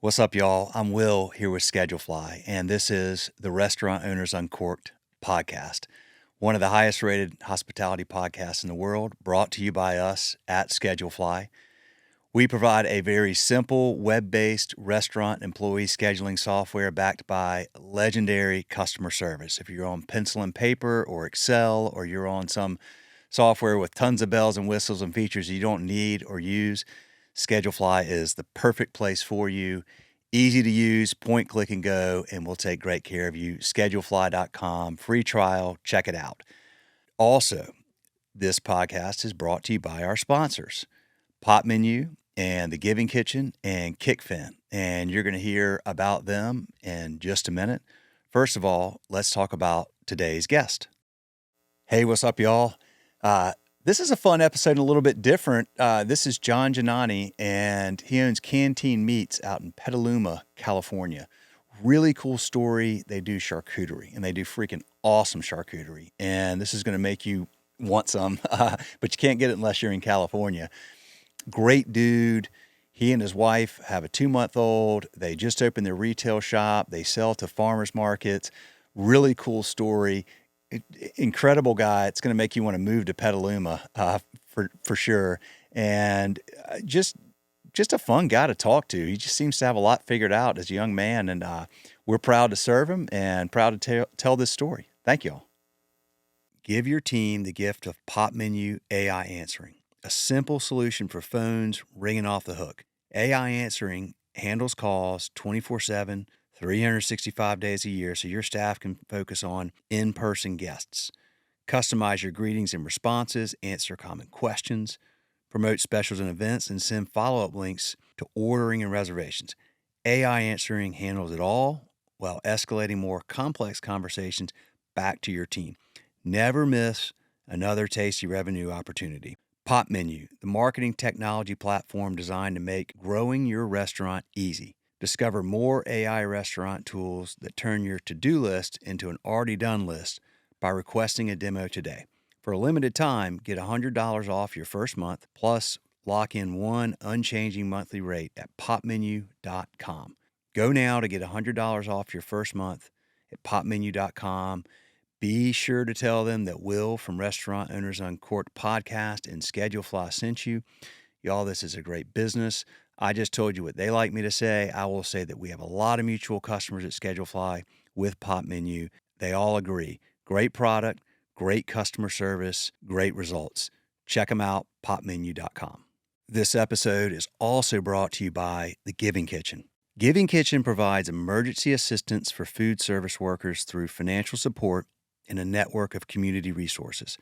What's up, y'all? I'm Will here with Schedulefly, and this is the Restaurant Owners Uncorked podcast, one of the highest rated hospitality podcasts in the world, brought to you by us at Schedulefly. We provide a very simple web-based restaurant employee scheduling software backed by legendary customer service. If you're on pencil and paper or Excel, or you're on some software with tons of bells and whistles and features you don't need or use, Schedulefly is the perfect place for you. Easy to use, point, click, and go, and we'll take great care of you. Schedulefly.com, free trial, check it out. Also, this podcast is brought to you by our sponsors, Pop Menu and The Giving Kitchen and Kickfin, and you're going to hear about them in just a minute. First of all, let's talk about today's guest. Hey, what's up, y'all? This is a fun episode and a little bit different. This is John Ginannii, and he owns Canteen Meats out in Petaluma, California. Really cool story. They do charcuterie, and they do freaking awesome charcuterie. And this is going to make you want some, but you can't get it unless you're in California. Great dude. He and his wife have a 2-month-old. They just opened their retail shop. They sell to farmers markets. Really cool story. Incredible guy. It's going to make you want to move to Petaluma for sure. And just a fun guy to talk to. He just seems to have a lot figured out as a young man, and we're proud to serve him and proud to tell this story. Thank you all. Give your team the gift of Pop Menu AI Answering, a simple solution for phones ringing off the hook. AI Answering handles calls 24/7, 365 days a year, so your staff can focus on in-person guests. Customize your greetings and responses, answer common questions, promote specials and events, and send follow-up links to ordering and reservations. AI Answering handles it all while escalating more complex conversations back to your team. Never miss another tasty revenue opportunity. Pop Menu, the marketing technology platform designed to make growing your restaurant easy. Discover more AI restaurant tools that turn your to-do list into an already done list by requesting a demo today. For a limited time, get $100 off your first month, plus lock in one unchanging monthly rate at popmenu.com. Go now to get $100 off your first month at popmenu.com. Be sure to tell them that Will from Restaurant Owners Uncorked podcast and Schedulefly sent you. Y'all, this is a great business. I just told you what they like me to say. I will say that we have a lot of mutual customers at Schedulefly with Pop Menu. They all agree. Great product, great customer service, great results. Check them out, popmenu.com. This episode is also brought to you by The Giving Kitchen. Giving Kitchen provides emergency assistance for food service workers through financial support and a network of community resources.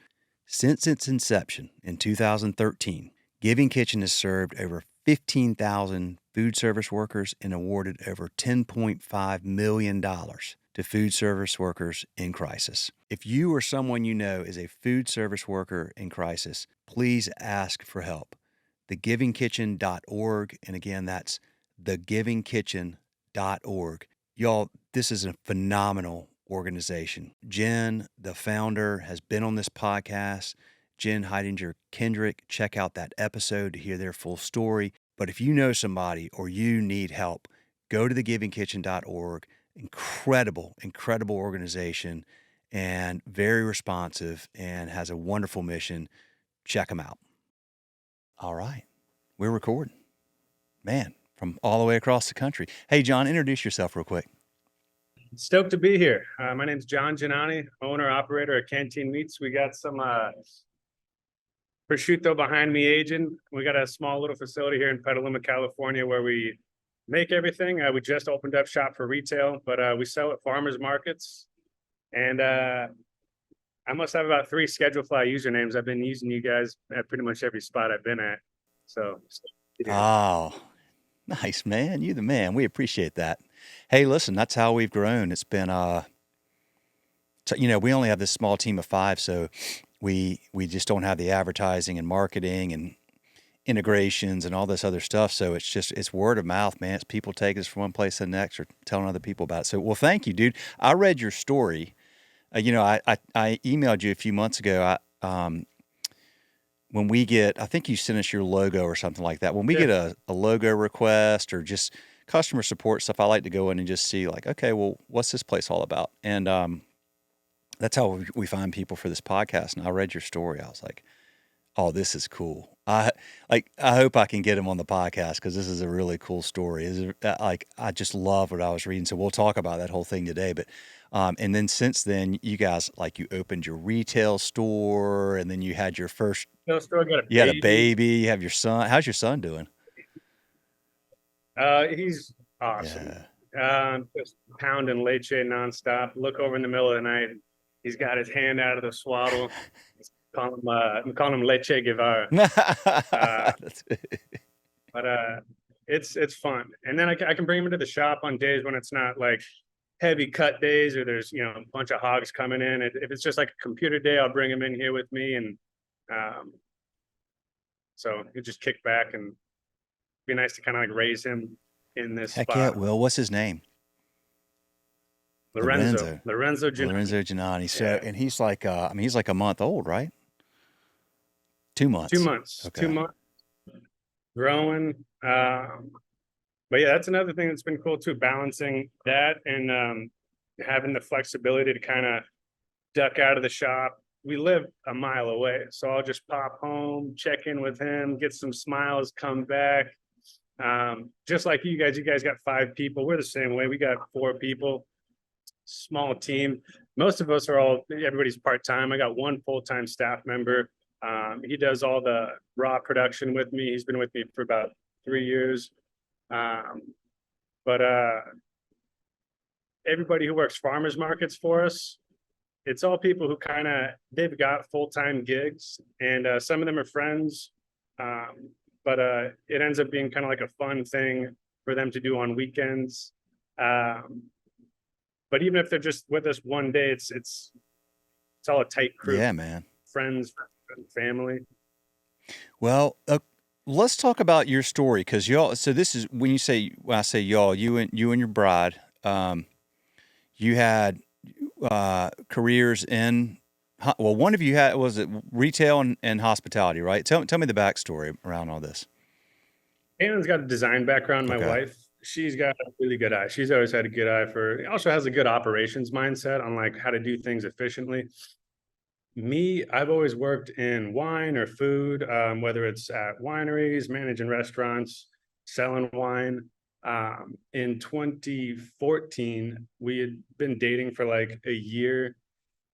Since its inception in 2013, Giving Kitchen has served over 15,000 food service workers and awarded over $10.5 million to food service workers in crisis. If you or someone you know is a food service worker in crisis, please ask for help. thegivingkitchen.org. And again, that's thegivingkitchen.org. Y'all, this is a phenomenal organization. Jen, the founder, has been on this podcast. Jen Heidinger Kendrick, check out that episode to hear their full story. But if you know somebody or you need help, go to thegivingkitchen.org. Incredible organization, and very responsive, and has a wonderful mission. Check them out. All right, we're recording. Man, from all the way across the country. Hey, John, introduce yourself real quick. Stoked to be here. My name's John Ginannii, owner, operator at Canteen Meats. We got some prosciutto behind me aging. We got a small little facility here in Petaluma, California, where we make everything. We just opened up shop for retail, but we sell at farmers markets. And I must have about 3 Schedulefly usernames. I've been using you guys at pretty much every spot I've been at. So, yeah. Oh, nice, man. You the man. We appreciate that. Hey, listen, that's how we've grown. It's been, we only have this small team of 5, so we just don't have the advertising and marketing and integrations and all this other stuff. So it's word of mouth, man. It's people taking us from one place to the next or telling other people about it. So, well, thank you, dude. I read your story. I emailed you a few months ago. When we get, I think you sent us your logo or something like that. When we get a logo request or just customer support stuff, I like to go in and just see like, okay, well, what's this place all about? And that's how we find people for this podcast. And I read your story. I was like, oh, this is cool. I hope I can get him on the podcast because this is a really cool story. Like I just love what I was reading. So we'll talk about that whole thing today. But and then since then, you guys like you opened your retail store, and then you had your first. Still got a You had a baby. baby. You have your son. How's your son doing? He's awesome. Just pounding leche nonstop. Look over in the middle of the night. He's got his hand out of the swaddle. I'm calling him Leche Guevara. But it's fun. And then I can bring him into the shop on days when it's not like heavy cut days or there's, you know, a bunch of hogs coming in. If it's just like a computer day, I'll bring him in here with me. And so you just kick back and be nice to kind of like raise him in this Heck spot. yeah, Will. What's his name? Lorenzo Ginannii. Lorenzo Ginannii. So, Yeah. and he's like, I mean, he's like a month old, right? 2 months. 2 months. Okay. 2 months. Growing. But yeah, that's another thing that's been cool too, balancing that and having the flexibility to kind of duck out of the shop. We live a mile away, so I'll just pop home, check in with him, get some smiles, come back. Just like you guys got 5 people. We're the same way. We got 4 people, small team. Most of us are everybody's part-time. I got 1 full-time staff member. He does all the raw production with me. He's been with me for about 3 years. But everybody who works farmers markets for us, it's all people who they've got full-time gigs, and some of them are friends. But it ends up being kind of like a fun thing for them to do on weekends. But even if they're just with us one day, it's all a tight crew. Yeah, man. Friends, family. Well, let's talk about your story, because y'all. So this is when I say y'all, you and your bride, you had careers in. Well, one of you was it retail and hospitality, right? Tell me the backstory around all this. Ann's got a design background. My Okay. wife, she's got a really good eye. She's always had a good eye also has a good operations mindset on like how to do things efficiently. Me, I've always worked in wine or food, whether it's at wineries, managing restaurants, selling wine. In 2014, we had been dating for like a year,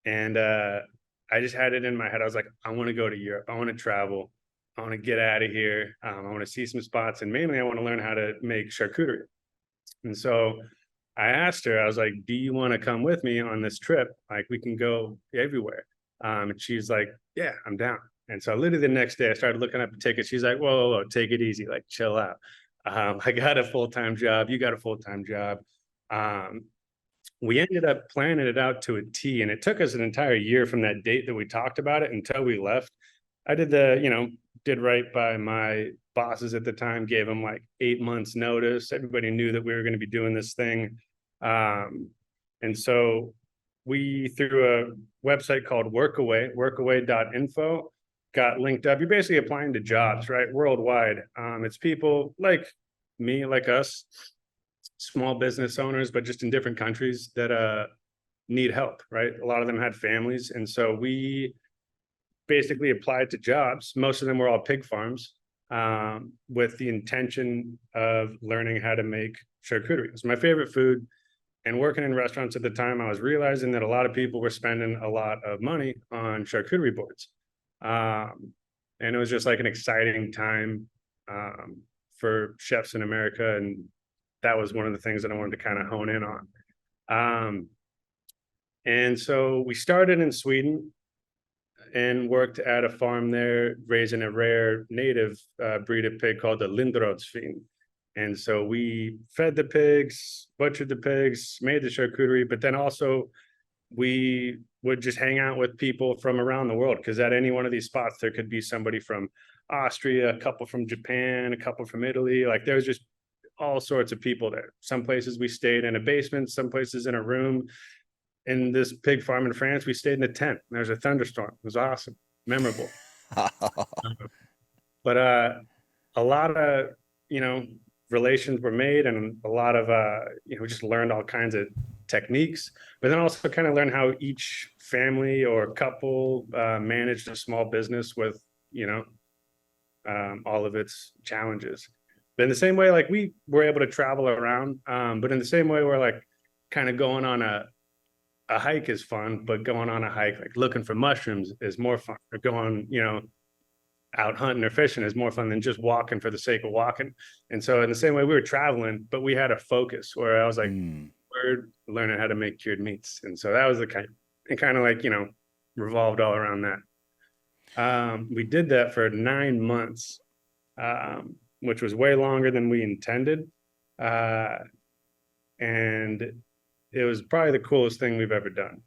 and I just had it in my head. I was like, I want to go to Europe. I want to travel. I want to get out of here. I want to see some spots, and mainly I want to learn how to make charcuterie. And so I asked her, I was like, do you want to come with me on this trip? Like, we can go everywhere. And she's like, yeah, I'm down. And so literally the next day I started looking up the tickets. She's like, whoa, take it easy, like chill out. I got a full-time job. You got a full-time job. We ended up planning it out to a T, and it took us an entire year from that date that we talked about it until we left. I did right by my bosses at the time, gave them like 8 months notice. Everybody knew that we were going to be doing this thing. And so we, through a website called workaway.info, got linked up. You're basically applying to jobs, right? Worldwide. It's people like me, like us, small business owners, but just in different countries that need help, right? A lot of them had families. And so we basically applied to jobs. Most of them were all pig farms, with the intention of learning how to make charcuterie. It's my favorite food. And working in restaurants at the time, I was realizing that a lot of people were spending a lot of money on charcuterie boards. And it was just like an exciting time for chefs in America. And that was one of the things that I wanted to kind of hone in on. And so we started in Sweden and worked at a farm there, raising a rare native breed of pig called the Lindrodsvin. And so we fed the pigs, butchered the pigs, made the charcuterie, but then also we would just hang out with people from around the world, because at any one of these spots, there could be somebody from Austria, a couple from Japan, a couple from Italy. Like there was just all sorts of people there. Some places we stayed in a basement, some places in a room. In this pig farm in France, we stayed in a tent. There was a thunderstorm. It was awesome, memorable. But a lot of, relations were made, and a lot of just learned all kinds of techniques, but then also kind of learned how each family or couple managed a small business with all of its challenges. But in the same way, like, we were able to travel around, but in the same way, we're like kind of going on a hike is fun, but going on a hike, like looking for mushrooms, is more fun. Or going, out hunting or fishing is more fun than just walking for the sake of walking. And so in the same way, we were traveling, but we had a focus where I was like, we're learning how to make cured meats. And so that was the kind of like, revolved all around that. We did that for 9 months, which was way longer than we intended. And it was probably the coolest thing we've ever done.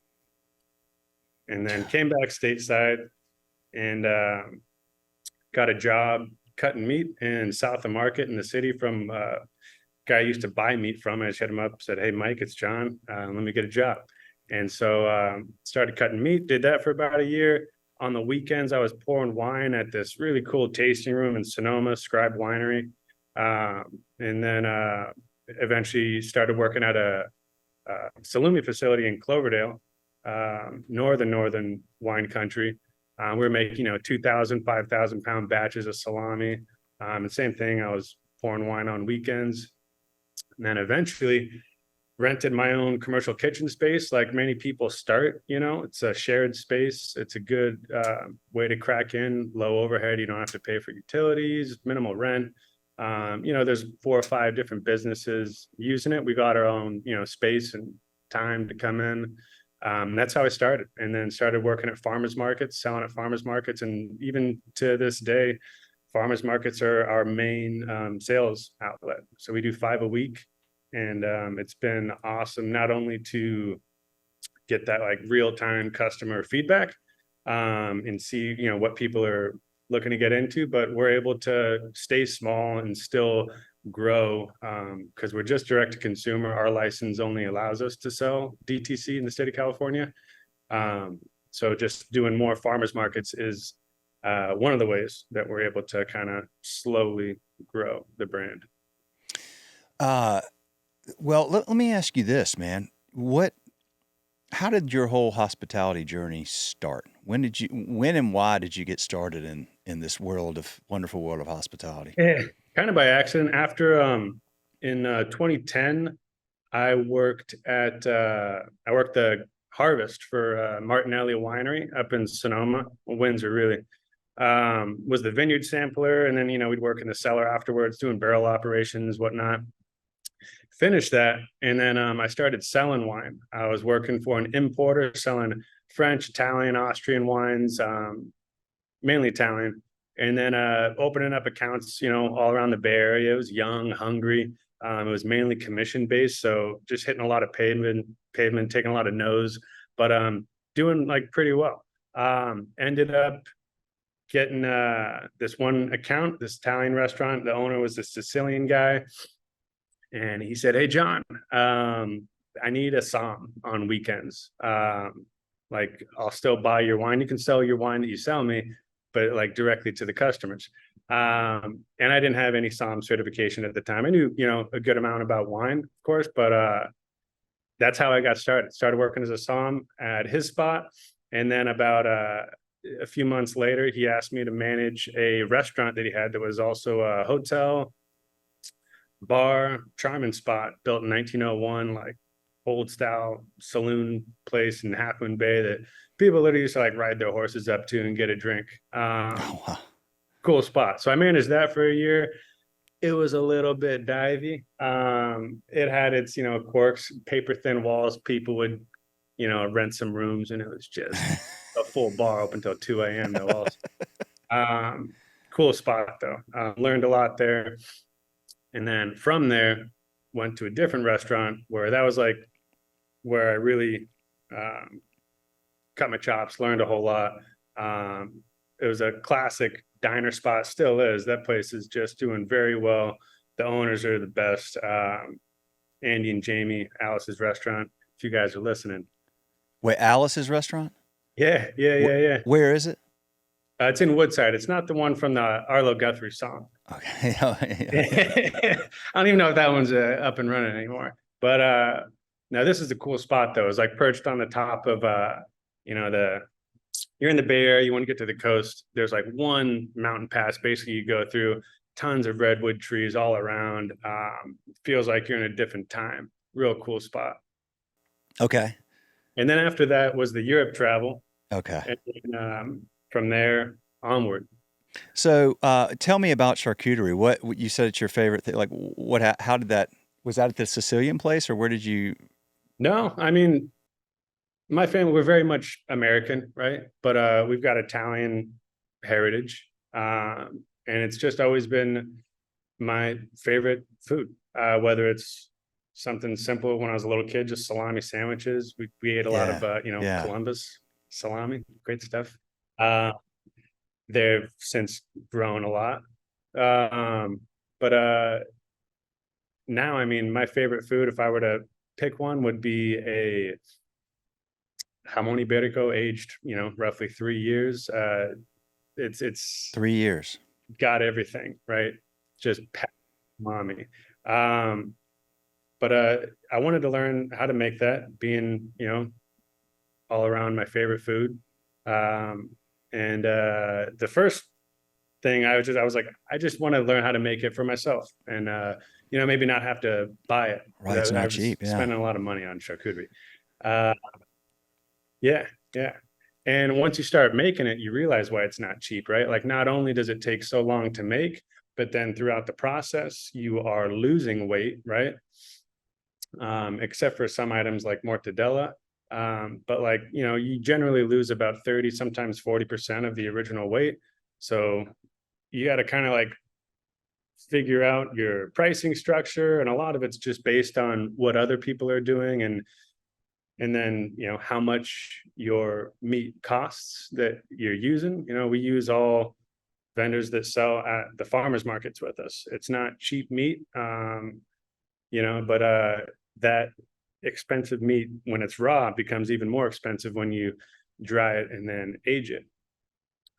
And then came back stateside and got a job cutting meat in South of Market in the city from a guy I used to buy meat from. I just hit him up, said, "Hey, Mike, it's John. Let me get a job." And so started cutting meat, did that for about a year. On the weekends, I was pouring wine at this really cool tasting room in Sonoma, Scribe Winery. And then eventually started working at a salumi facility in Cloverdale, northern wine country. We were making 2,000 5,000 pound batches of salami, and same thing, I was pouring wine on weekends. And then eventually rented my own commercial kitchen space. Like many people start, it's a shared space. It's a good way to crack in, low overhead. You don't have to pay for utilities, minimal rent. There's 4 or 5 different businesses using it. We got our own, space and time to come in. That's how I started, and then started working at farmers markets, selling at farmers markets. And even to this day, farmers markets are our main sales outlet. So we do 5 a week, and it's been awesome, not only to get that like real-time customer feedback and see, what people are looking to get into, but we're able to stay small and still grow because we're just direct to consumer. Our license only allows us to sell DTC in the state of California. So just doing more farmers markets is one of the ways that we're able to kind of slowly grow the brand. Well, let me ask you this, man. How did your whole hospitality journey start? When and why did you get started in this wonderful world of hospitality? Yeah, kind of by accident. After in 2010, I worked the harvest for Martinelli Winery up in Sonoma, Windsor, really. Was the vineyard sampler, and then we'd work in the cellar afterwards, doing barrel operations, whatnot. Finished that, and then I started selling wine. I was working for an importer selling French, Italian, Austrian wines, mainly Italian, and then opening up accounts, all around the Bay Area. It was young, hungry. It was mainly commission based, so just hitting a lot of pavement, taking a lot of no's, but doing like pretty well. Ended up getting this one account, this Italian restaurant. The owner was a Sicilian guy. And he said, "Hey, John, I need a som on weekends. Like, I'll still buy your wine. You can sell your wine that you sell me, but like directly to the customers." And I didn't have any som certification at the time. I knew, a good amount about wine, of course, but that's how I got started. Started working as a som at his spot. And then about a few months later, he asked me to manage a restaurant that he had that was also a hotel, bar, charming spot, built in 1901, like old style saloon place in Half Moon Bay that people literally used to like ride their horses up to and get a drink. Wow. Cool spot. So I managed that for a year. It was a little bit divey. It had its, quirks, paper thin walls. People would, rent some rooms, and it was just a full bar open until 2 a.m. No walls. Cool spot though. Learned a lot there. And then from there, went to a different restaurant where that was like where I really cut my chops, learned a whole lot. It was a classic diner spot, still is. That place is just doing very well. The owners are the best. Andy and Jamie, Alice's restaurant, if you guys are listening. Wait, Alice's restaurant? Yeah. Where is it? It's in Woodside. It's not the one from the Arlo Guthrie song. Okay. I don't even know if that one's up and running anymore. But now this is a cool spot though. It's like perched on the top of you're in the Bay Area, you want to get to the coast. There's like one mountain pass basically you go through, tons of redwood trees all around. Feels like you're in a different time. Real cool spot. Okay. And then after that was the Europe travel. Okay. And then, from there onward. So tell me about charcuterie. What you said it's your favorite thing. Like how did that, was that at the Sicilian place or where did you? No, I mean, my family, we're very much American, right? But we've got Italian heritage. And it's just always been my favorite food. Whether it's something simple when I was a little kid, just salami sandwiches. We ate a lot of Yeah. Columbus salami, great stuff. They've since grown a lot. But now, I mean, my favorite food, if I were to pick one, would be a jamon iberico aged, roughly 3 years. It's 3 years. got everything, right? Just mommy. But I wanted to learn how to make that, being, all around my favorite food. And the first thing I was like, I just want to learn how to make it for myself, and maybe not have to buy it. Right, it's not cheap. Yeah, spending a lot of money on charcuterie. Yeah. And once you start making it, you realize why it's not cheap, right? Like, not only does it take so long to make, but then throughout the process, you are losing weight, right? Except for some items like mortadella. But like, you generally lose about 30, sometimes 40% of the original weight. So you got to kind of like figure out your pricing structure. And a lot of it's just based on what other people are doing. And then, how much your meat costs that you're using. We use all vendors that sell at the farmers markets with us. It's not cheap meat, but that expensive meat, when it's raw, becomes even more expensive when you dry it and then age it.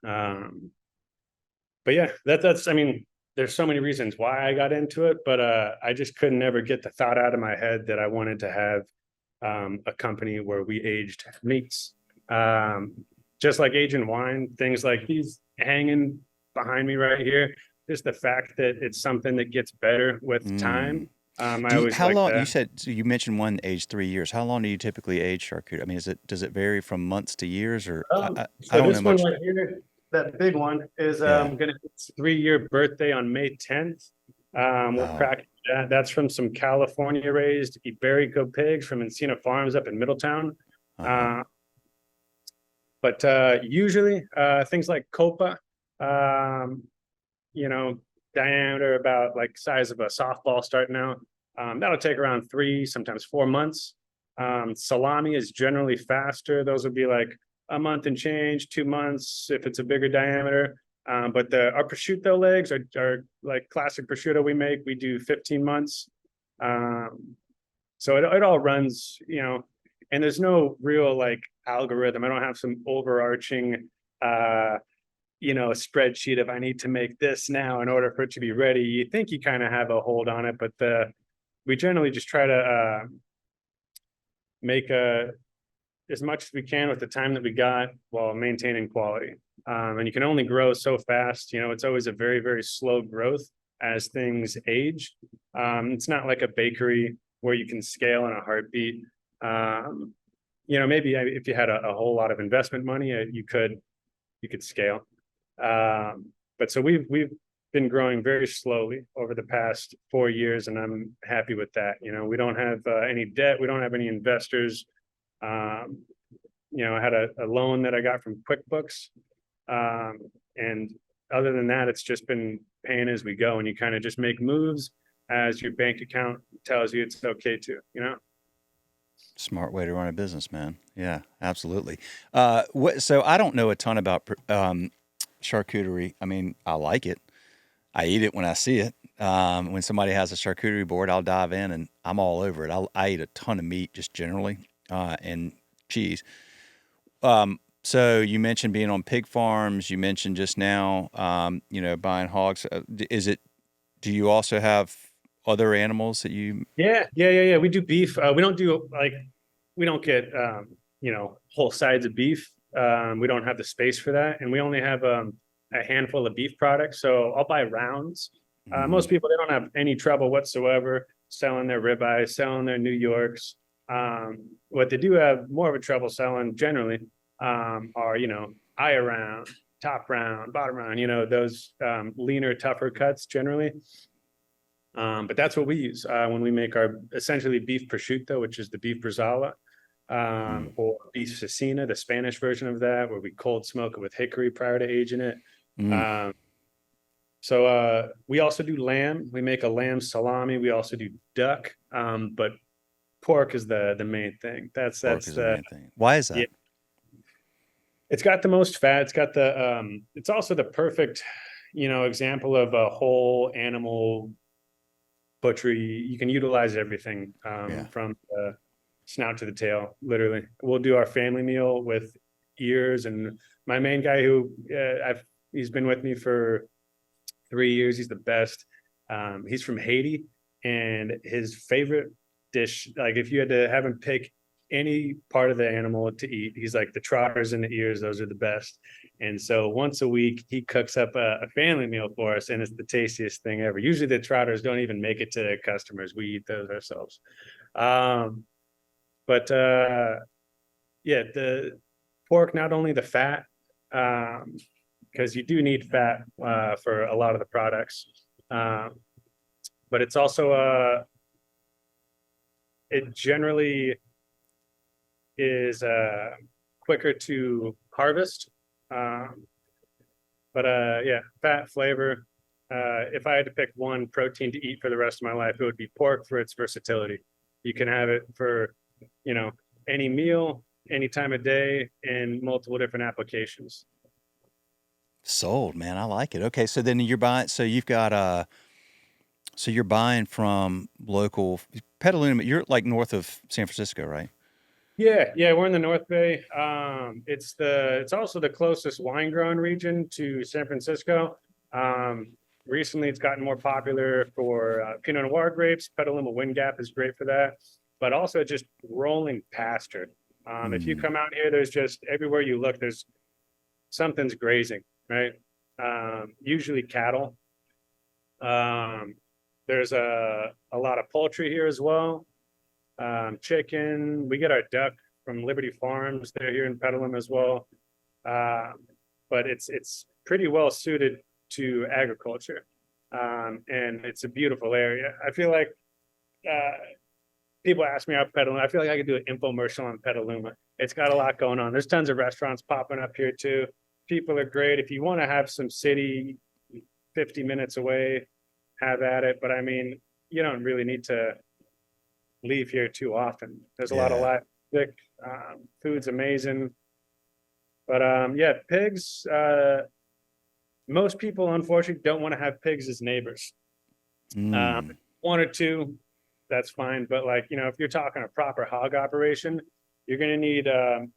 But yeah, that's, I mean, there's so many reasons why I got into it, but I just couldn't ever get the thought out of my head that I wanted to have a company where we aged meats. Just like aging wine, things like these hanging behind me right here, just the fact that it's something that gets better with time. How long, you said, so you mentioned one aged 3 years. How long do you typically age charcuterie? I mean, does it vary from months to years, or I don't know much. This one right here, that big one is gonna its 3-year birthday on May 10th. We're cracking that. That's from some California raised Iberico pigs from Encina Farms up in Middletown. But usually things like Copa, diameter about like size of a softball starting out. That'll take around 3, sometimes 4 months. Salami is generally faster. Those would be like a month and change, 2 months if it's a bigger diameter. But our prosciutto legs are like classic prosciutto we make. We do 15 months. So it all runs, and there's no real like algorithm. I don't have some overarching a spreadsheet of I need to make this now in order for it to be ready. You think you kind of have a hold on it, but we generally just try to make as much as we can with the time that we got while maintaining quality. And you can only grow so fast. It's always a very, very slow growth as things age. It's not like a bakery where you can scale in a heartbeat. Maybe if you had a whole lot of investment money, you could scale. But so we've been growing very slowly over the past 4 years, and I'm happy with that. We don't have any debt. We don't have any investors. I had a loan that I got from QuickBooks. And other than that, it's just been paying as we go, and you kind of just make moves as your bank account tells you it's okay to, Smart way to run a business, man. Yeah, absolutely. So I don't know a ton about charcuterie. I mean, I like it. I eat it when I see it. When somebody has a charcuterie board, I'll dive in and I'm all over it. I eat a ton of meat just generally, and cheese. So you mentioned being on pig farms. You mentioned just now, buying hogs. Do you also have other animals that you? Yeah. We do beef. We don't do we don't get whole sides of beef. We don't have the space for that, and we only have a handful of beef products. So I'll buy rounds. Most people, they don't have any trouble whatsoever selling their ribeyes, selling their New Yorks. What they do have more of a trouble selling generally are eye round, top round, bottom round. Those leaner, tougher cuts generally. But that's what we use when we make our essentially beef prosciutto, which is the beef bresaola, or beef cecina, the Spanish version of that, where we cold smoke it with hickory prior to aging it. Mm. So we also do lamb. We make a lamb salami. We also do duck, but pork is the main thing. That's The the main thing. Why is yeah. that? It's got the most fat. It's got the it's also the perfect example of a whole animal butchery. You can utilize everything Yeah. from the snout to the tail. Literally, we'll do our family meal with ears. And my main guy, who he's been with me for 3 years. He's the best. He's from Haiti, and his favorite dish, like if you had to have him pick any part of the animal to eat, he's like the trotters and the ears. Those are the best. And so once a week, he cooks up a family meal for us, and it's the tastiest thing ever. Usually the trotters don't even make it to customers. We eat those ourselves. But yeah, the pork, not only the fat, because you do need fat for a lot of the products, but it's also it generally is quicker to harvest. But yeah, fat, flavor. If I had to pick one protein to eat for the rest of my life, it would be pork for its versatility. You can have it for, any meal, any time of day, in multiple different applications. Sold, man. I like it. Okay, so then you're buying. So you've got So you're buying from local Petaluma. You're like north of San Francisco, right? Yeah, we're in the North Bay. It's also the closest wine growing region to San Francisco. Recently, it's gotten more popular for Pinot Noir grapes. Petaluma Wind Gap is great for that, but also just rolling pasture. If you come out here, there's just everywhere you look, there's something's grazing, right? Usually cattle. There's a lot of poultry here as well. Chicken. We get our duck from Liberty Farms. They're here in Petaluma as well. But it's pretty well suited to agriculture. And it's a beautiful area. I feel like people ask me about Petaluma. I feel like I could do an infomercial on Petaluma. It's got a lot going on. There's tons of restaurants popping up here too. People are great. If you want to have some city 50 minutes away, have at it. But I mean, you don't really need to leave here too often. There's a lot of live music. Food's amazing. But yeah, pigs, most people unfortunately don't want to have pigs as neighbors. One or two, that's fine. But if you're talking a proper hog operation, you're going to need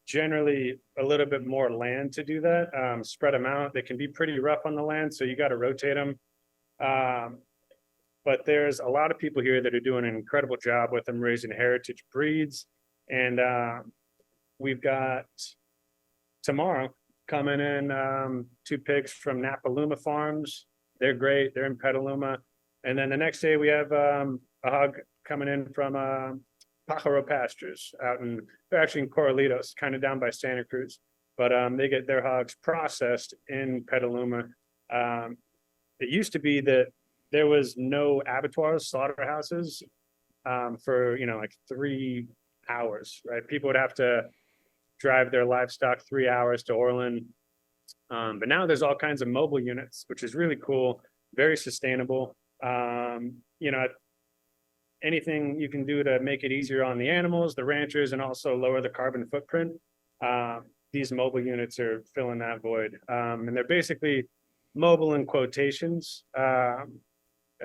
generally a little bit more land to do that. Spread them out. They can be pretty rough on the land, so you got to rotate them. But there's a lot of people here that are doing an incredible job with them, raising heritage breeds. And we've got tomorrow coming in 2 pigs from Napaluma Farms. They're great. They're in Petaluma. And then the next day we have a hog coming in from Pajaro Pastures they're actually in Corralitos, kind of down by Santa Cruz. But they get their hogs processed in Petaluma. It used to be that there was no abattoirs, slaughterhouses, for 3 hours, right? People would have to drive their livestock 3 hours to Orland. But now there's all kinds of mobile units, which is really cool, very sustainable. Anything you can do to make it easier on the animals, the ranchers, and also lower the carbon footprint. These mobile units are filling that void. And they're basically mobile in quotations.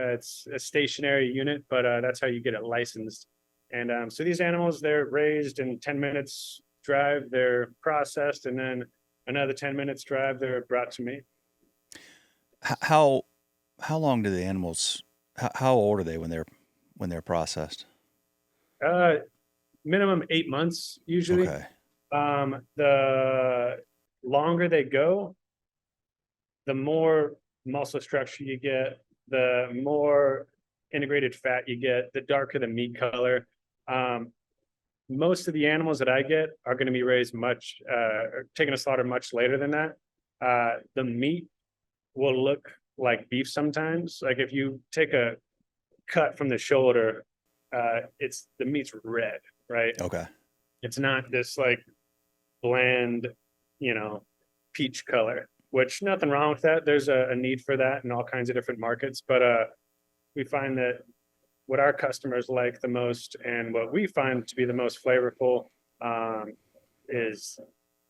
It's a stationary unit, but that's how you get it licensed. And so these animals, they're raised in 10 minutes drive, they're processed, and then another 10 minutes drive, they're brought to me. How long do the animals? How old are they when they're processed? Uh, Minimum 8 months usually. Okay. The longer they go, the more muscle structure you get, the more integrated fat you get, the darker the meat color. Most of the animals that I get are going to be raised taken to slaughter much later than that. The meat will look like beef sometimes. Like if you take a cut from the shoulder, the meat's red, right? Okay. It's not this like bland, you know, peach color, which nothing wrong with that. There's a need for that in all kinds of different markets. But we find that what our customers like the most and what we find to be the most flavorful is,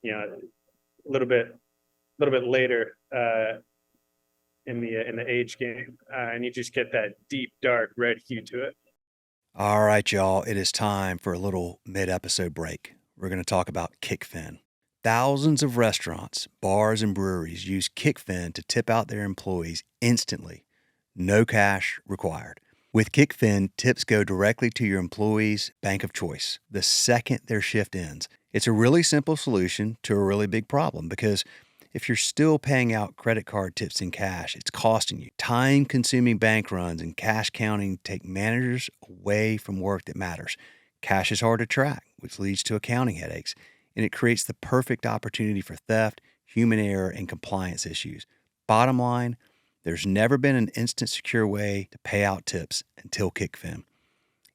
you know, a little bit later in the age game, and you just get that deep dark red hue to it. All right, y'all. It is time for a little mid-episode break. We're going to talk about Kickfin. Thousands of restaurants, bars, and breweries use Kickfin to tip out their employees instantly. No cash required. With Kickfin, tips go directly to your employees' bank of choice the second their shift ends. It's a really simple solution to a really big problem because if you're still paying out credit card tips in cash, it's costing you. Time-consuming bank runs and cash counting take managers away from work that matters. Cash is hard to track, which leads to accounting headaches, and it creates the perfect opportunity for theft, human error, and compliance issues. Bottom line, there's never been an instant secure way to pay out tips until Kickfin.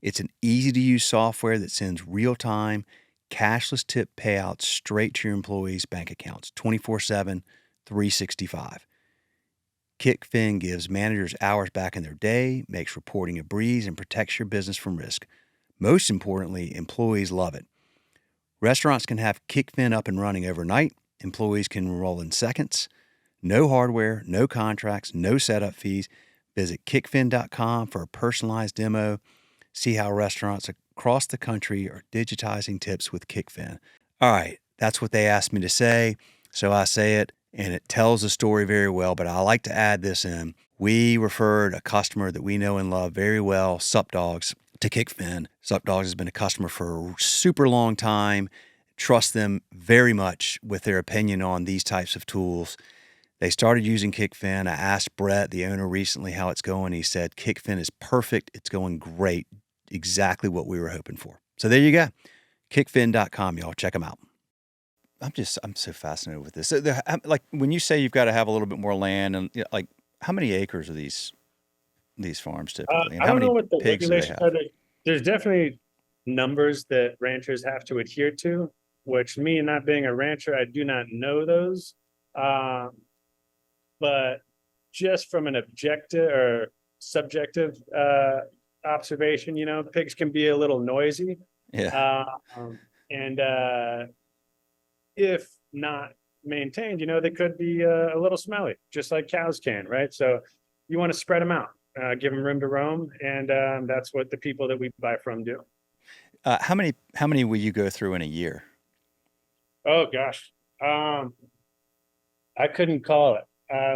It's an easy-to-use software that sends real-time, cashless tip payouts straight to your employees' bank accounts 24/7, 365. Kickfin gives managers hours back in their day, makes reporting a breeze, and protects your business from risk. Most importantly, employees love it. Restaurants can have Kickfin up and running overnight. Employees can enroll in seconds. No hardware, no contracts, no setup fees. Visit kickfin.com for a personalized demo. See how restaurants across the country are digitizing tips with Kickfin. All right, that's what they asked me to say, so I say it, and it tells the story very well, but I like to add this in. We referred a customer that we know and love very well, Sup Dogs, to Kickfin. Sup Dogs has been a customer for a super long time. Trust them very much with their opinion on these types of tools. They started using Kickfin. I asked Brett, the owner, recently how it's going. He said, Kickfin is perfect. It's going great. Exactly what we were hoping for. So there you go. Kickfin.com, y'all. Check them out. I'm so fascinated with this. So like when you say you've got to have a little bit more land and like how many acres are these farms typically? And I how don't know many what the pigs do they regulations have? are. There's definitely numbers that ranchers have to adhere to, which me not being a rancher, I do not know those. But just from an objective or subjective observation, you know, pigs can be a little noisy. Yeah. And if not maintained, you know, they could be a little smelly, just like cows can, right? So you want to spread them out, give them room to roam, and that's what the people that we buy from do. How many will you go through in a year? Oh gosh, I couldn't call it.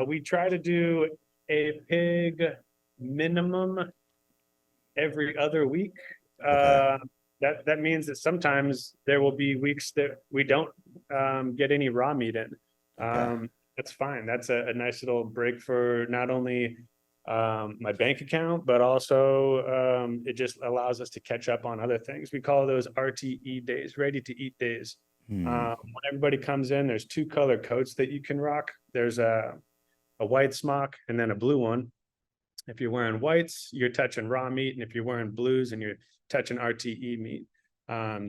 We try to do a pig minimum every other week. Okay. That means that sometimes there will be weeks that we don't get any raw meat in. Okay. That's fine. That's a nice little break for not only my bank account, but also it just allows us to catch up on other things. We call those RTE days, ready to eat days. When everybody comes in, there's two color coats that you can rock. There's a white smock and then a blue one. If you're wearing whites, you're touching raw meat, and if you're wearing blues, and you're touching RTE meat.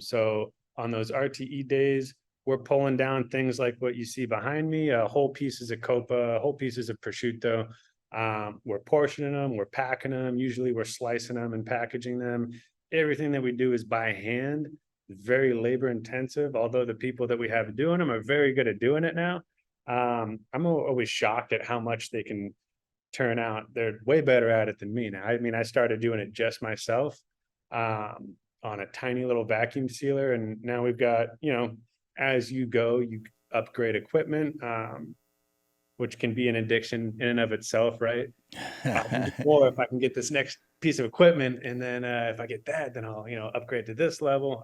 So on those RTE days, we're pulling down things like what you see behind me, whole pieces of copa, whole pieces of prosciutto. We're portioning them, we're packing them. Usually we're slicing them and packaging them. Everything that we do is by hand, very labor intensive, although the people that we have doing them are very good at doing it now. I'm always shocked at how much they can turn out. They're way better at it than me now. I mean, I started doing it just myself on a tiny little vacuum sealer, and now we've got, you know, as you go, you upgrade equipment, which can be an addiction in and of itself, right? Or if I can get this next piece of equipment, and then if I get that, then I'll, upgrade to this level.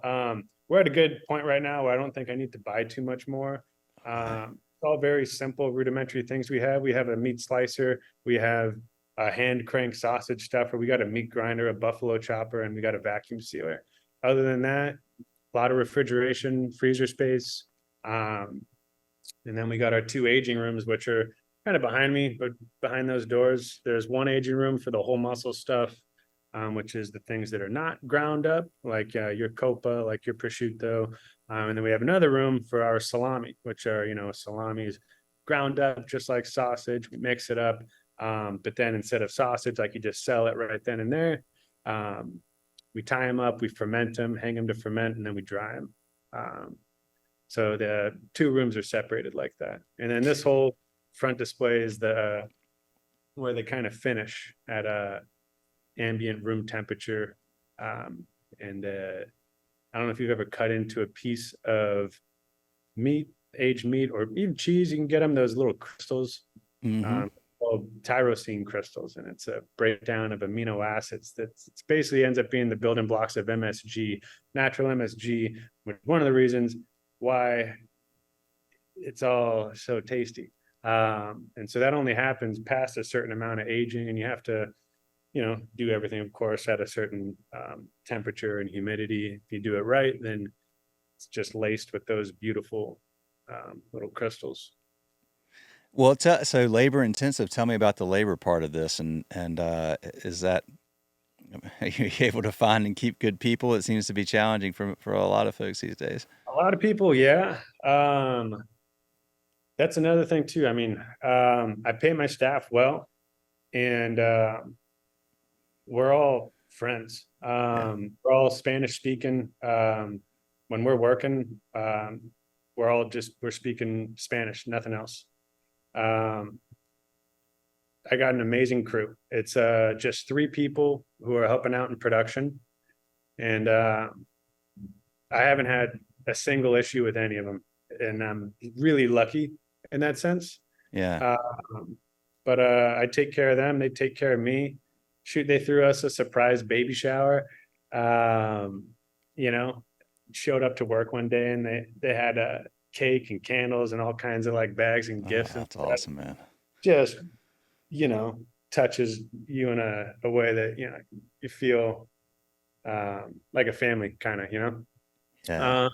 We're at a good point right now where I don't think I need to buy too much more. It's all very simple, rudimentary things we have. We have a meat slicer, we have a hand crank sausage stuffer, we got a meat grinder, a buffalo chopper, and we got a vacuum sealer. Other than that, a lot of refrigeration, freezer space. And then we got our 2 aging rooms, which are kind of behind me, but behind those doors, there's one aging room for the whole muscle stuff, which is the things that are not ground up, like your copa, like your prosciutto. And then we have another room for our salami, which are, salamis ground up just like sausage. We mix it up. But then instead of sausage, like you just sell it right then and there. We tie them up, we ferment them, hang them to ferment, and then we dry them. So the 2 rooms are separated like that. And then this whole front display is where they kind of finish at ambient room temperature. And I don't know if you've ever cut into a piece of meat, aged meat, or even cheese. You can get them those little crystals, called tyrosine crystals, and it's a breakdown of amino acids that basically ends up being the building blocks of MSG, natural MSG, which is one of the reasons why it's all so tasty. And so that only happens past a certain amount of aging, and you have to, do everything, of course, at a certain temperature and humidity. If you do it right, then it's just laced with those beautiful little crystals. Well, so labor intensive. Tell me about the labor part of this, and is that are you able to find and keep good people? It seems to be challenging for a lot of folks these days. A lot of people, yeah. That's another thing too. I mean, I pay my staff well, and we're all friends. We're all Spanish speaking. When we're working, we're speaking Spanish, nothing else. I got an amazing crew. It's just 3 people who are helping out in production, and I haven't had a single issue with any of them, and I'm really lucky in that sense. Yeah. But I take care of them. They take care of me. Shoot, they threw us a surprise baby shower. Showed up to work one day, and they had a cake and candles and all kinds of like bags and gifts. That's awesome, man. Just, touches you in a way that, you feel like a family kind of, Yeah.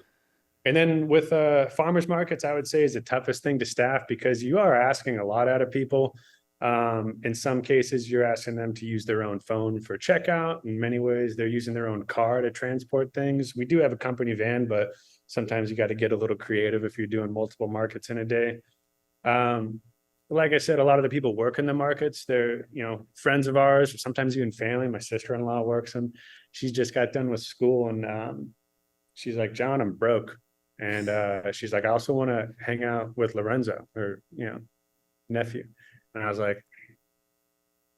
And then with farmers markets, I would say is the toughest thing to staff, because you are asking a lot out of people. In some cases, you're asking them to use their own phone for checkout. In many ways, they're using their own car to transport things. We do have a company van, but sometimes you got to get a little creative if you're doing multiple markets in a day. Like I said, a lot of the people work in the markets. They're, friends of ours, or sometimes even family. My sister-in-law works them. She's just got done with school, and she's like, John, I'm broke. And she's like, I also want to hang out with Lorenzo, or, nephew. And I was like,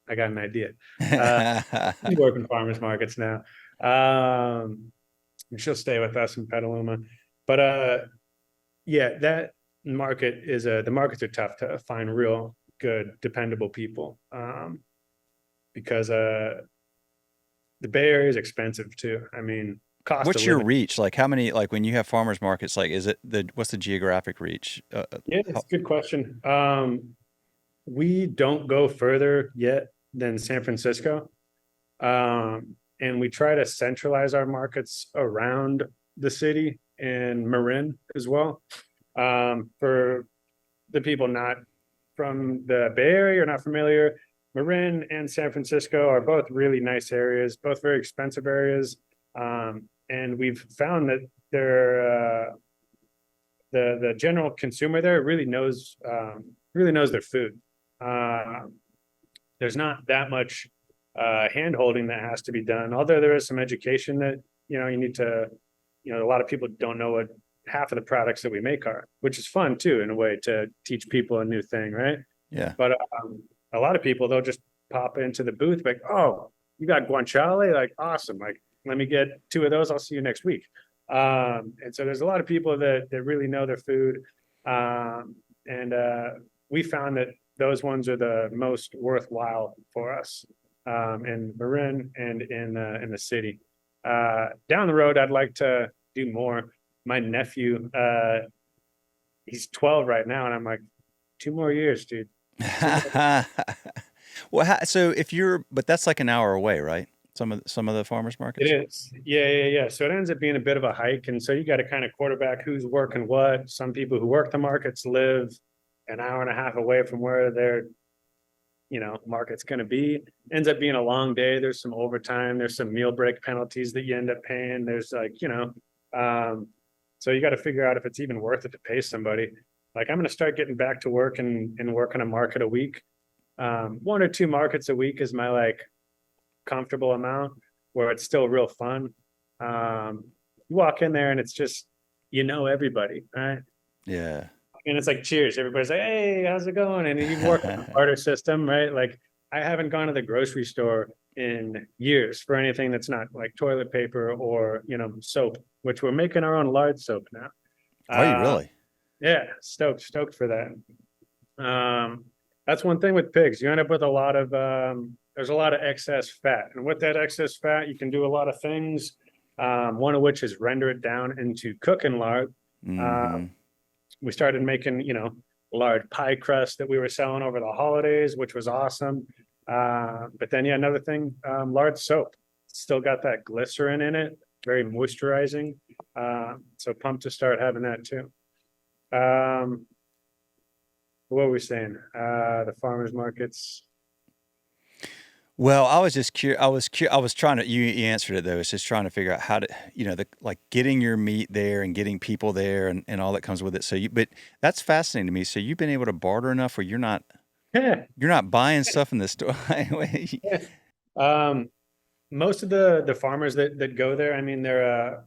I got an idea. She's working farmers markets now. And she'll stay with us in Petaluma. But yeah, that market is the markets are tough to find real good, dependable people. Because the Bay Area is expensive too. I mean, cost What's of your living. reach? Like how many, like when you have farmers markets, like what's the geographic reach? Yeah, it's a good question. We don't go further yet than San Francisco. And we try to centralize our markets around the city and Marin as well. For the people not from the Bay Area or not familiar, Marin and San Francisco are both really nice areas, both very expensive areas. And we've found that the general consumer there really knows their food. There's not that much hand holding that has to be done, although there is some education that you need to, a lot of people don't know what half of the products that we make are, which is fun too, in a way, to teach people a new thing, right? Yeah. But a lot of people, they'll just pop into the booth like, oh, you got guanciale, like awesome, like let me get 2 of those, I'll see you next week. And so there's a lot of people that really know their food. And we found that those ones are the most worthwhile for us, in Marin and in the city. Down the road, I'd like to do more. My nephew, he's 12 right now, and I'm like, 2 more years, dude. Well, so but that's like an hour away, right? Some of the farmers It markets. is. Yeah. So it ends up being a bit of a hike. And so you got to kind of quarterback who's working what. Some people who work the markets live an hour and a half away from where their, market's going to be. Ends up being a long day. There's some overtime. There's some meal break penalties that you end up paying. There's so you got to figure out if it's even worth it to pay somebody. Like I'm going to start getting back to work and working a market a week. 1 or 2 markets a week is my like comfortable amount where it's still real fun. You walk in there and it's just, everybody, right? Yeah. And it's like, cheers. Everybody's like, hey, how's it going? And you work on the barter system, right? Like I haven't gone to the grocery store in years for anything that's not like toilet paper or, soap, which we're making our own lard soap now. Are you really? Yeah, stoked for that. That's one thing with pigs. You end up with there's a lot of excess fat. And with that excess fat, you can do a lot of things. One of which is render it down into cooking lard. Mm-hmm. We started making, lard pie crust that we were selling over the holidays, which was awesome. But then, another thing, lard soap. Still got that glycerin in it, very moisturizing. So pumped to start having that too. What were we saying? The farmers markets. Well, I was just curious. I was trying to. You answered it though. It's just trying to figure out how to, like getting your meat there and getting people there and all that comes with it. But that's fascinating to me. So you've been able to barter enough where you're not Yeah. buying stuff in the store. Most of the farmers that go there, I mean, they're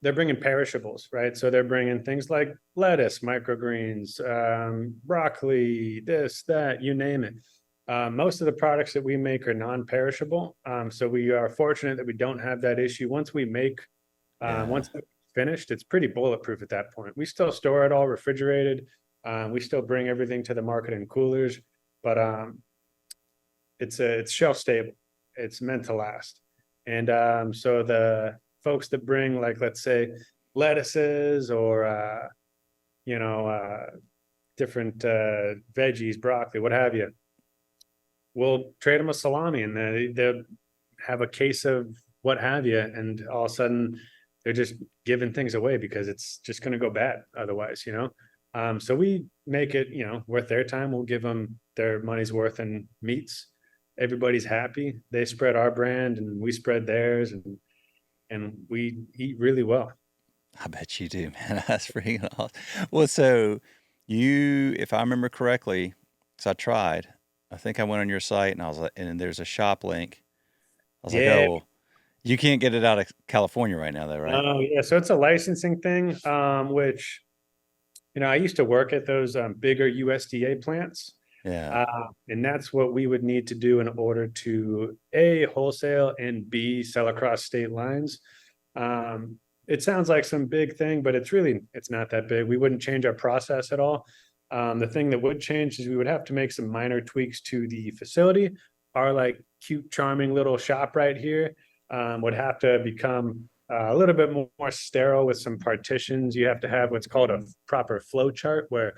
bringing perishables, right? So they're bringing things like lettuce, microgreens, broccoli, this, that, you name it. Most of the products that we make are non-perishable. So we are fortunate that we don't have that issue. Once it's finished, it's pretty bulletproof at that point. We still store it all refrigerated. We still bring everything to the market in coolers, but it's shelf stable. It's meant to last. And so the folks that bring, like, let's say lettuces or different veggies, broccoli, what have you, we'll trade them a salami and they'll have a case of what have you, and all of a sudden they're just giving things away because it's just going to go bad otherwise. So we make it worth their time. We'll give them their money's worth in meats. Everybody's happy. They spread our brand and we spread theirs, and we eat really well. I bet you do, man. That's freaking awesome. Well, so if I remember correctly, because I tried, I think I went on your site and I was like, and there's a shop link. I was like, oh, well, you can't get it out of California right now though, right? Oh, yeah. So it's a licensing thing, which, I used to work at those bigger USDA plants. Yeah. And that's what we would need to do in order to A, wholesale, and B, sell across state lines. It sounds like some big thing, but it's not that big. We wouldn't change our process at all. The thing that would change is we would have to make some minor tweaks to the facility. Our like cute, charming little shop right here would have to become a little bit more sterile with some partitions. You have to have what's called a proper flow chart where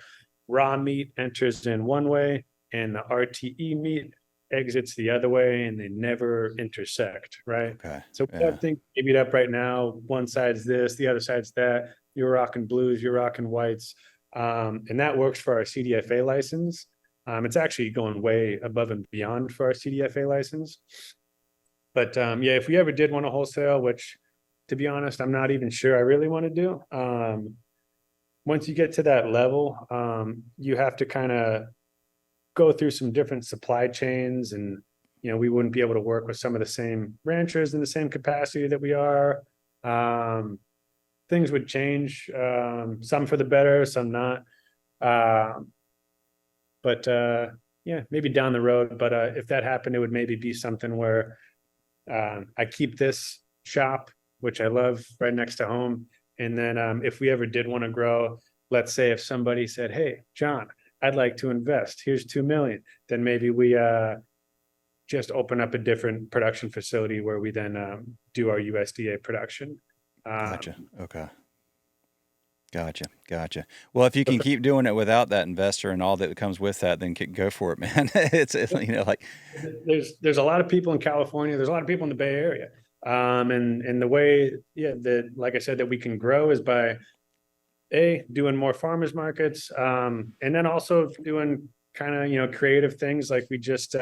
raw meat enters in one way and the RTE meat exits the other way, and they never intersect, right? Okay. So we have things divvied up right now. One side's this, the other side's that. You're rocking blues, you're rocking whites. And that works for our CDFA license. It's actually going way above and beyond for our CDFA license. But if we ever did want to wholesale, which to be honest, I'm not even sure I really want to do. Once you get to that level, you have to kind of go through some different supply chains, and we wouldn't be able to work with some of the same ranchers in the same capacity that we are. Things would change, some for the better, some not. But maybe down the road. But if that happened, it would maybe be something where I keep this shop which I love, right next to home. And then if we ever did want to grow, let's say if somebody said, "Hey, John, I'd like to invest. Here's 2 million," then maybe we just open up a different production facility where we then do our USDA production. Gotcha. Okay. Gotcha. Well, if you can keep doing it without that investor and all that comes with that, then go for it, man. It's like there's a lot of people in California. There's a lot of people in the Bay Area. And the way, that, like I said, that we can grow is by doing more farmers markets, and then also doing kind of, creative things. Like we just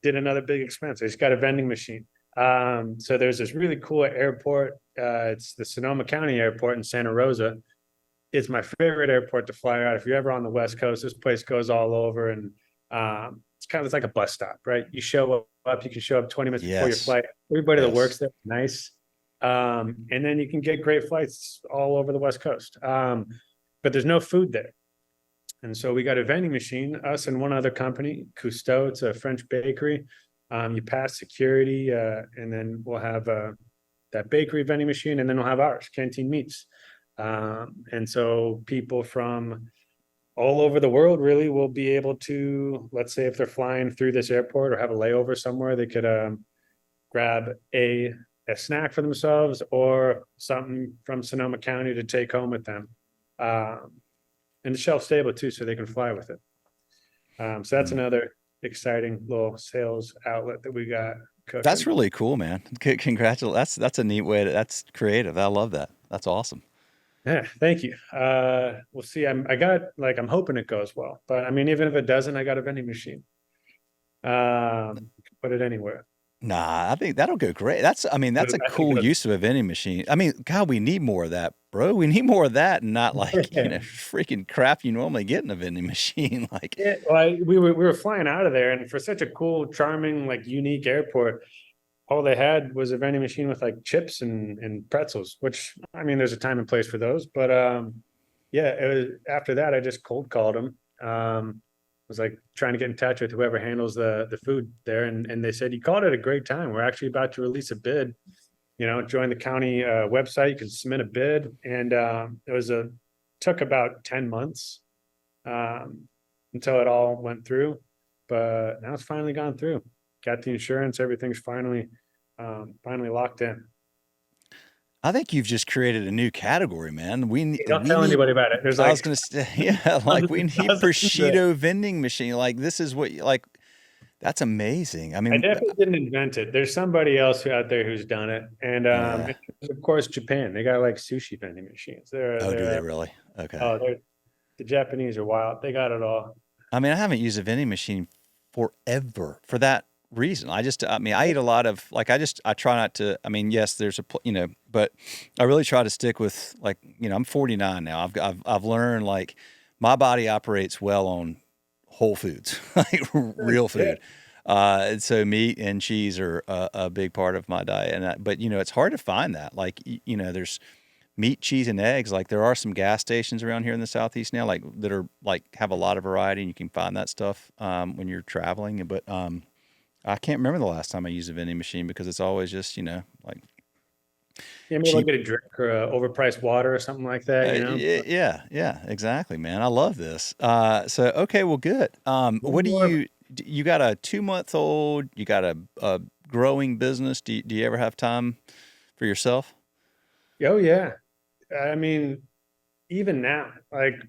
did another big expense. I just got a vending machine. So there's this really cool airport. It's the Sonoma County Airport in Santa Rosa. It's my favorite airport to fly out. If you're ever on the West Coast, this place goes all over, and it's like a bus stop, right? You show up, you can show up 20 minutes before your flight. Everybody that works there, nice. And then you can get great flights all over the West Coast. But there's no food there. And so we got a vending machine, us and one other company, Cousteau. It's a French bakery. You pass security, and then we'll have that bakery vending machine, and then we'll have ours, Canteen Meats. And so people from all over the world really will be able to, let's say if they're flying through this airport or have a layover somewhere, they could grab a snack for themselves or something from Sonoma County to take home with them. And it's shelf stable too, so they can fly with it. So that's another exciting little sales outlet that we got cooking. That's really cool, man. Congratulations. That's a neat way that's creative. I love that. That's awesome. Yeah, thank you. We'll see. I'm hoping it goes well, but I mean, even if it doesn't, I got a vending machine. Put it anywhere. Nah, I think that'll go great. That's a cool use of a vending machine. I mean, God, we need more of that, bro. We need more of that, and not like freaking crap you normally get in a vending machine. Like, yeah, well, we were flying out of there, and for such a cool, charming, like unique airport, all they had was a vending machine with like chips and pretzels. Which, I mean, there's a time and place for those, but it was after that I just cold called them. Was like trying to get in touch with whoever handles the food there, and they said, "You called it a great time. We're actually about to release a bid. Join the county website. You can submit a bid." And took about 10 months until it all went through, but now it's finally gone through. Got the insurance. Everything's finally locked in. I think you've just created a new category, man. Don't tell anybody about it. I was gonna say, like we need prosciutto vending machine. Like this is what that's amazing. I mean, I definitely didn't invent it. There's somebody else out there who's done it, and of course Japan. They got like sushi vending machines. Do they really? Okay. Oh, the Japanese are wild. They got it all. I mean, I haven't used a vending machine forever for that reason. I eat a lot of I try not to. I mean, yes, there's but I really try to stick with I'm 49 now. I've learned like my body operates well on whole foods, like real food. And so meat and cheese are a big part of my diet. But it's hard to find that. Like there's meat, cheese, and eggs. Like there are some gas stations around here in the Southeast now, like that are like have a lot of variety, and you can find that stuff when you're traveling. But I can't remember the last time I used a vending machine because it's always just, like. Yeah, maybe I'll get a drink or overpriced water or something like that, Yeah, exactly, man. I love this. So, okay, well, good. What do you got a 2-month-old, you got a growing business. Do you ever have time for yourself? Oh, yeah. I mean, even now, like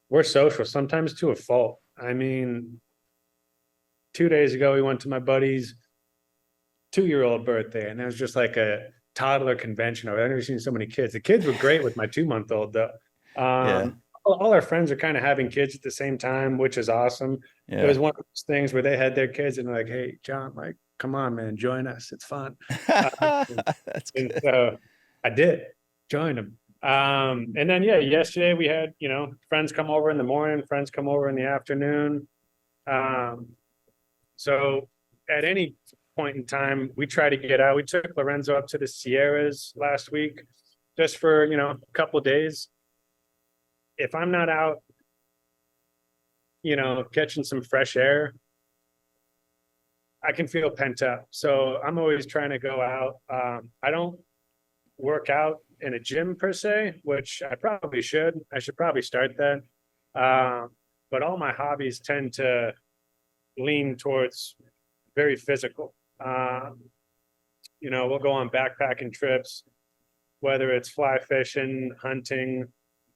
we're social, sometimes to a fault. I mean, 2 days ago, we went to my buddy's 2-year-old birthday, and it was just like a toddler convention. I've never seen so many kids. The kids were great with my 2-month-old, though. All our friends are kind of having kids at the same time, which is awesome. Yeah. It was one of those things where they had their kids and they're like, "Hey, John, like, come on, man, join us. It's fun." That's good. And so I did join them. And then, yesterday we had, friends come over in the morning, friends come over in the afternoon. So at any point in time, we try to get out. We took Lorenzo up to the Sierras last week just for, a couple of days. If I'm not out, catching some fresh air, I can feel pent up. So I'm always trying to go out. I don't work out in a gym per se, which I probably should. I should probably start that. But all my hobbies tend to lean towards very physical. We'll go on backpacking trips, whether it's fly fishing, hunting.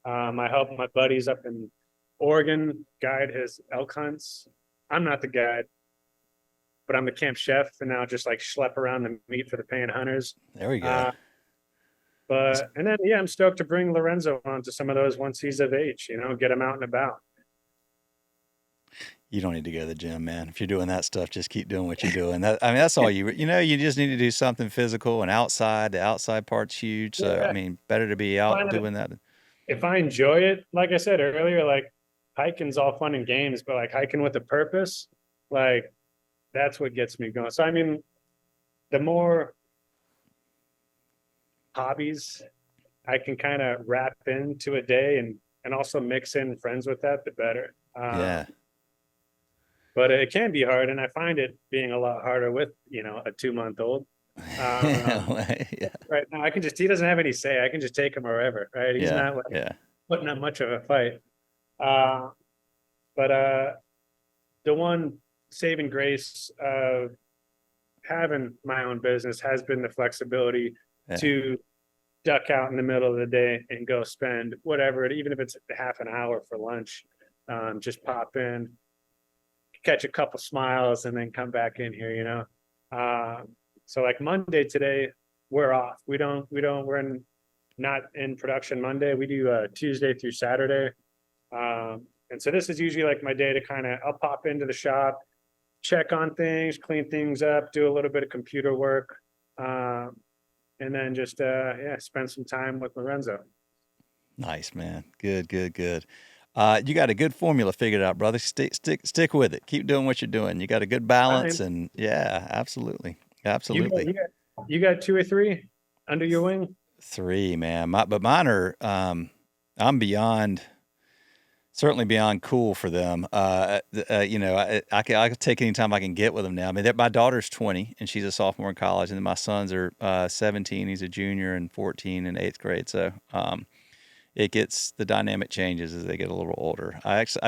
I help my buddies up in Oregon guide his elk hunts. I'm not the guide, but I'm the camp chef, and now just like schlep around the meat for the paying hunters. There we go. And then I'm stoked to bring Lorenzo on to some of those once he's of age. Get him out and about. You don't need to go to the gym, man. If you're doing that stuff, just keep doing what you're doing. That's all you just need to do something physical and outside. The outside part's huge. So, Yeah. better to be out doing that. If I enjoy it, like I said earlier, like hiking's all fun and games, but like hiking with a purpose, like that's what gets me going. So, the more hobbies I can kind of wrap into a day and also mix in friends with that, the better. Yeah. But it can be hard, and I find it being a lot harder with a 2-month-old. Yeah. Right now, he doesn't have any say. I can just take him wherever. Right, he's not putting up much of a fight. But the one saving grace of having my own business has been the flexibility to duck out in the middle of the day and go spend whatever, even if it's half an hour for lunch. Just pop in, catch a couple smiles, and then come back in here. So like Monday today, we're off. We're not in production Monday. We do Tuesday through Saturday. And so this is usually like my day to I'll pop into the shop, check on things, clean things up, do a little bit of computer work, and then just spend some time with Lorenzo. Nice, man. Good. You got a good formula figured out, brother. Stick with it. Keep doing what you're doing. You got a good balance, and absolutely. You got 2 or 3 under your wing? 3, man. But mine are. I'm certainly beyond cool for them. I can take any time I can get with them now. My daughter's 20 and she's a sophomore in college, and then my sons are 17. He's a junior, and 14 in 8th grade. So the dynamic changes as they get a little older. It's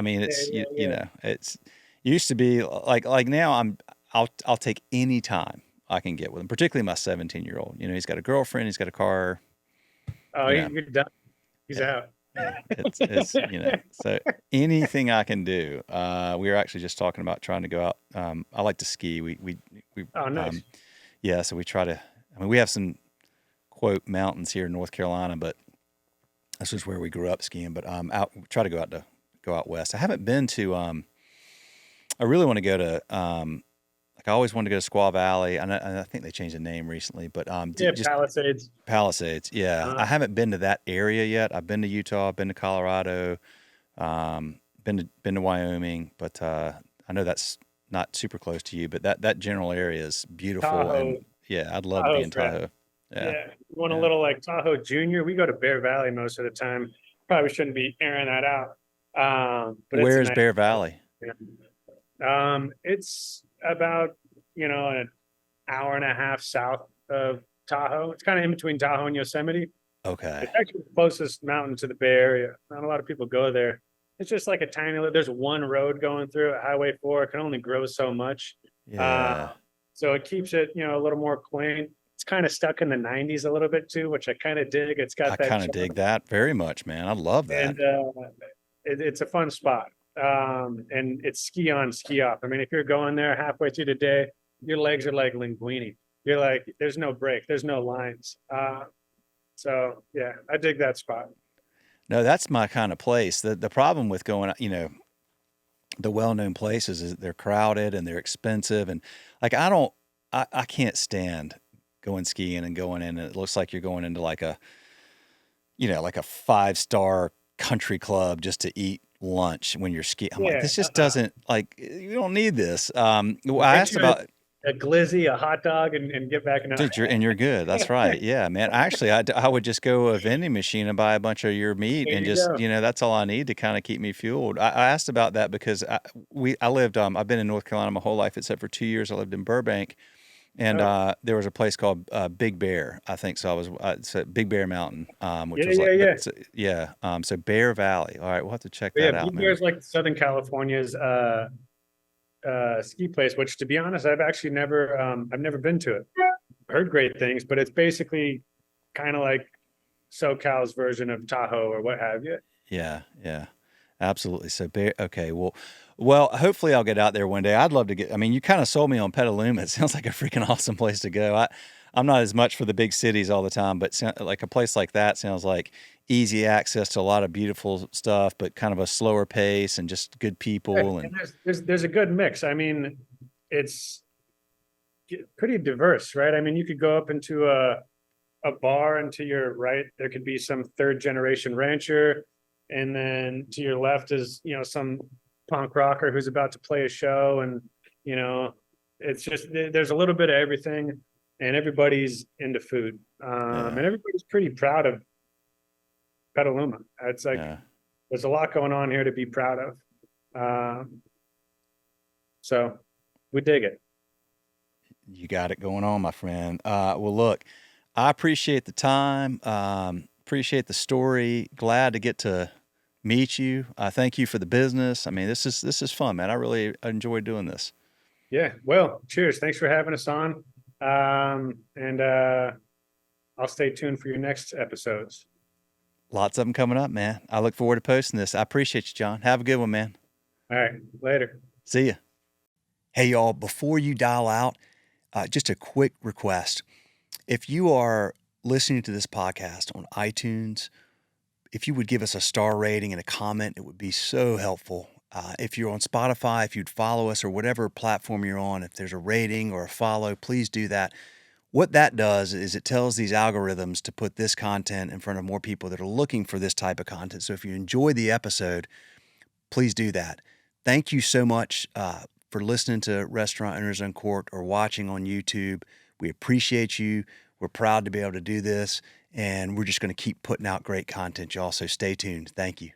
used to be like now I'll take any time I can get with him, particularly my 17-year-old. He's got a girlfriend, he's got a car. Oh, you're done. He's out. It's so anything I can do. We were actually just talking about trying to go out. I like to ski. We Oh, nice. So we try to. We have some quote mountains here in North Carolina, but this is where we grew up skiing. But try to go out west. I haven't been to. I really want to go to. I always wanted to go to Squaw Valley. I think they changed the name recently, but just Palisades. Palisades, yeah. I haven't been to that area yet. I've been to Utah, I've been to Colorado, been to Wyoming, but I know that's not super close to you. But that general area is beautiful, Tahoe. and I'd love to be in Tahoe. Yeah, you want a little like Tahoe Junior? We go to Bear Valley most of the time. Probably shouldn't be airing that out. But where's Bear Valley? It's about an hour and a half south of Tahoe. It's kind of in between Tahoe and Yosemite. Okay. It's actually the closest mountain to the Bay Area. Not a lot of people go there. It's just like a tiny little. There's one road going through it, Highway 4. It can only grow so much. Yeah. So it keeps it a little more quaint. It's kind of stuck in the 90s a little bit too, which I kind of dig. It's got that. I kind of dig that very much, man. I love that. And it's a fun spot. And it's ski on, ski off. If you're going there halfway through the day, your legs are like linguine. You're like, there's no break, there's no lines. So yeah, I dig that spot. No, that's my kind of place. The problem with going, the well-known places is they're crowded and they're expensive, and like I can't stand going skiing and going in, and it looks like you're going into like a 5-star country club just to eat lunch when you're skiing. I'm like, this just doesn't, like, you don't need this. I asked about a glizzy, a hot dog, and get back in. Dude, you're good. That's right. Yeah, man. Actually, I would just go to a vending machine and buy a bunch of your meat There and you just, go. that's all I need to kind of keep me fueled. I asked about that because I lived, I've been in North Carolina my whole life except for 2 years. I lived in Burbank, and Oh, there was a place called Big Bear. I think so. It's at Big Bear Mountain, which yeah, was like, yeah, yeah. yeah. So Bear Valley. All right, we'll have to check But yeah, that out, Big Bear man. is like Southern California's ski place, which to be honest, I've never been to it. Heard great things, but it's basically kind of like SoCal's version of Tahoe or what have you. Yeah, yeah, absolutely. So, okay, well, hopefully I'll get out there one day. I'd love to get. I mean, you kind of sold me on Petaluma. It sounds like a freaking awesome place to go. I'm not as much for the big cities all the time, but like a place like that sounds like easy access to a lot of beautiful stuff, but kind of a slower pace and just good Yeah, people. and And there's a good mix. I mean, it's pretty diverse, right? I mean, you could go up into a bar, and to your right there could be some third generation rancher, and then to your left is some punk rocker who's about to play a show, and you know it's just there's a little bit of everything, and everybody's into food, and yeah, everybody's pretty proud of Petaluma. It's like yeah, there's a lot going on here to be proud of, so we dig it. you got it going on, my friend. Well, look, I appreciate the time. Appreciate the story. Glad to get to meet you. Thank you for the business. I mean, this is fun, man. I really enjoy doing this. Yeah, well, cheers. Thanks for having us on. And I'll stay tuned for your next episodes. Lots of them coming up, man. I look forward to posting this. I appreciate you, John. Have a good one, man. All right, later. See ya. Hey, y'all, before you dial out, just a quick request. If you are listening to this podcast on iTunes, if you would give us a star rating and a comment, it would be so helpful. If you're on Spotify, if you'd follow us or whatever platform you're on, if there's a rating or a follow, please do that. What that does is it tells these algorithms to put this content in front of more people that are looking for this type of content. So if you enjoy the episode, please do that. Thank you so much for listening to Restaurant Owners Uncorked or watching on YouTube. We appreciate you. We're proud to be able to do this, and we're just going to keep putting out great content, y'all. So stay tuned. Thank you.